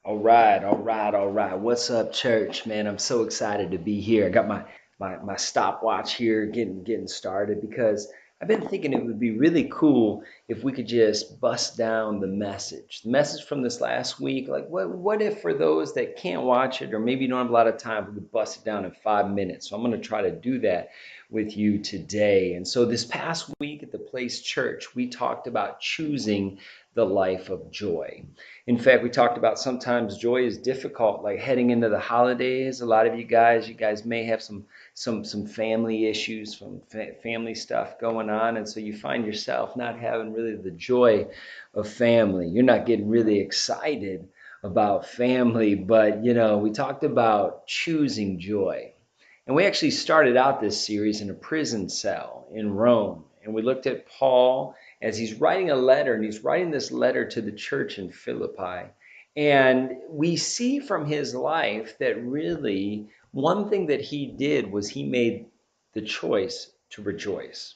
All right. What's up, church? Man, I'm so excited to be here. I got my stopwatch here getting started because I've been thinking it would be really cool if we could just bust down the message. The message from this last week, like what if for those that can't watch it or maybe don't have a lot of time, we could bust it down in 5 minutes. So I'm gonna try to do that with you today. And so this past week at the Place Church, we talked about choosing the life of joy. In fact, we talked about sometimes joy is difficult, like heading into the holidays. A lot of you guys may have some family issues, some family stuff going on, and so you find yourself not having really the joy of family. You're not getting really excited about family, but we talked about choosing joy. And we actually started out this series in a prison cell in Rome. And we looked at Paul as he's writing a letter, and he's writing this letter to the church in Philippi. And we see from his life that really one thing that he did was he made the choice to rejoice.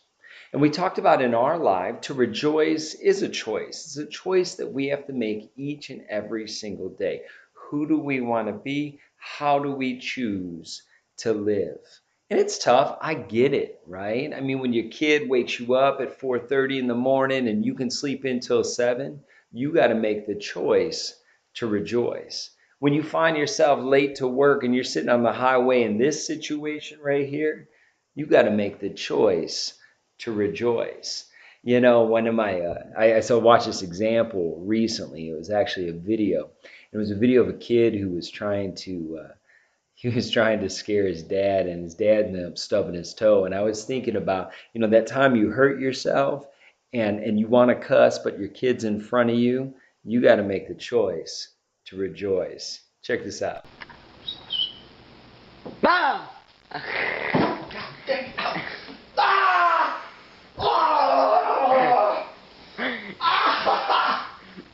And we talked about in our life, to rejoice is a choice. It's a choice that we have to make each and every single day. Who do we want to be? How do we choose to live? And it's tough. I get it, right? I mean, when your kid wakes you up at 4:30 in the morning and you can sleep until 7, you got to make the choice to rejoice. When you find yourself late to work and you're sitting on the highway in this situation right here, you got to make the choice to rejoice. One of my, I saw watch this example recently. It was actually a video. It was a video of a kid who was trying to scare his dad, and his dad ended up stubbing his toe. And I was thinking about, that time you hurt yourself and you want to cuss, but your kid's in front of you, you got to make the choice to rejoice. Check this out. Mom!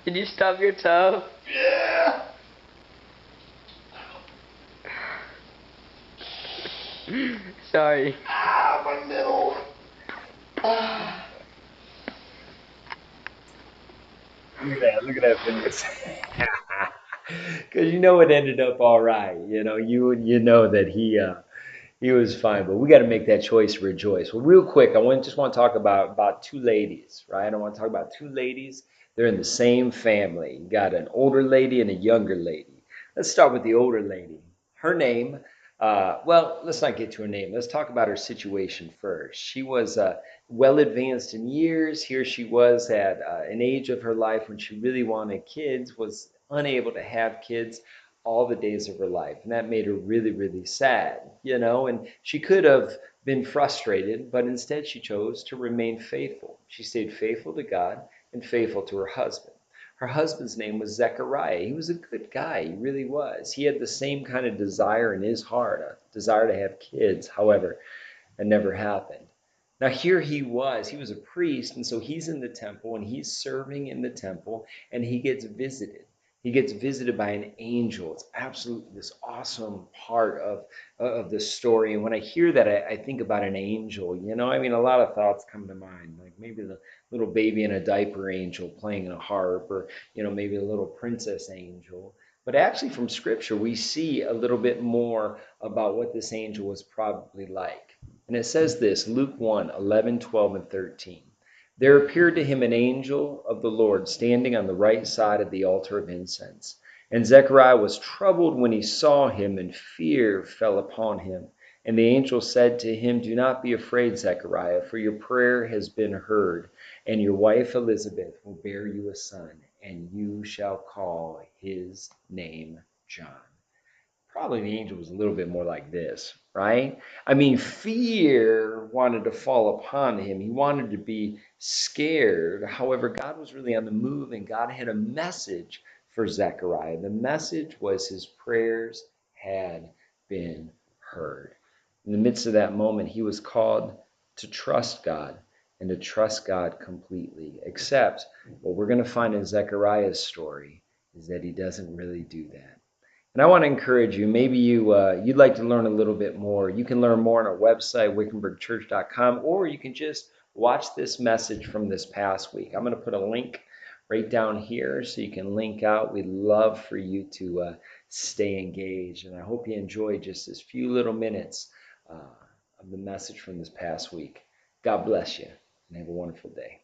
Did you stub your toe? Yeah. Sorry. My middle. Look at that face. Because it ended up all right. You know that he was fine, but we got to make that choice to rejoice. Well, real quick, just want to talk about two ladies, right? I want to talk about two ladies. They're in the same family. You got an older lady and a younger lady. Let's start with the older lady. Her name, well, let's not get to her name. Let's talk about her situation first. She was well advanced in years. Here she was at an age of her life when she really wanted kids, was unable to have kids all the days of her life. And that made her really, really sad. And she could have been frustrated, but instead she chose to remain faithful. She stayed faithful to God and faithful to her husband. Her husband's name was Zechariah. He was a good guy. He really was. He had the same kind of desire in his heart, a desire to have kids. However, it never happened. Now, here he was. He was a priest, and so he's in the temple and he's serving in the temple, and he gets visited. He gets visited by an angel. It's absolutely this awesome part of the story. And when I hear that, I think about an angel. I mean, a lot of thoughts come to mind, like maybe the little baby in a diaper angel playing a harp, or maybe a little princess angel. But actually, from Scripture, we see a little bit more about what this angel was probably like. And it says this, Luke 1, 11, 12, and 13. There appeared to him an angel of the Lord standing on the right side of the altar of incense. And Zechariah was troubled when he saw him, and fear fell upon him. And the angel said to him, Do not be afraid, Zechariah, for your prayer has been heard, and your wife Elizabeth will bear you a son, and you shall call his name John. Probably the angel was a little bit more like this, right? I mean, fear wanted to fall upon him. He wanted to be scared. However, God was really on the move, and God had a message for Zechariah. The message was his prayers had been heard. In the midst of that moment, he was called to trust God and to trust God completely. Except what we're going to find in Zechariah's story is that he doesn't really do that. And I want to encourage you, maybe you'd like to learn a little bit more. You can learn more on our website, wickenburgchurch.com, or you can just watch this message from this past week. I'm going to put a link right down here so you can link out. We'd love for you to stay engaged. And I hope you enjoyed just this few little minutes of the message from this past week. God bless you and have a wonderful day.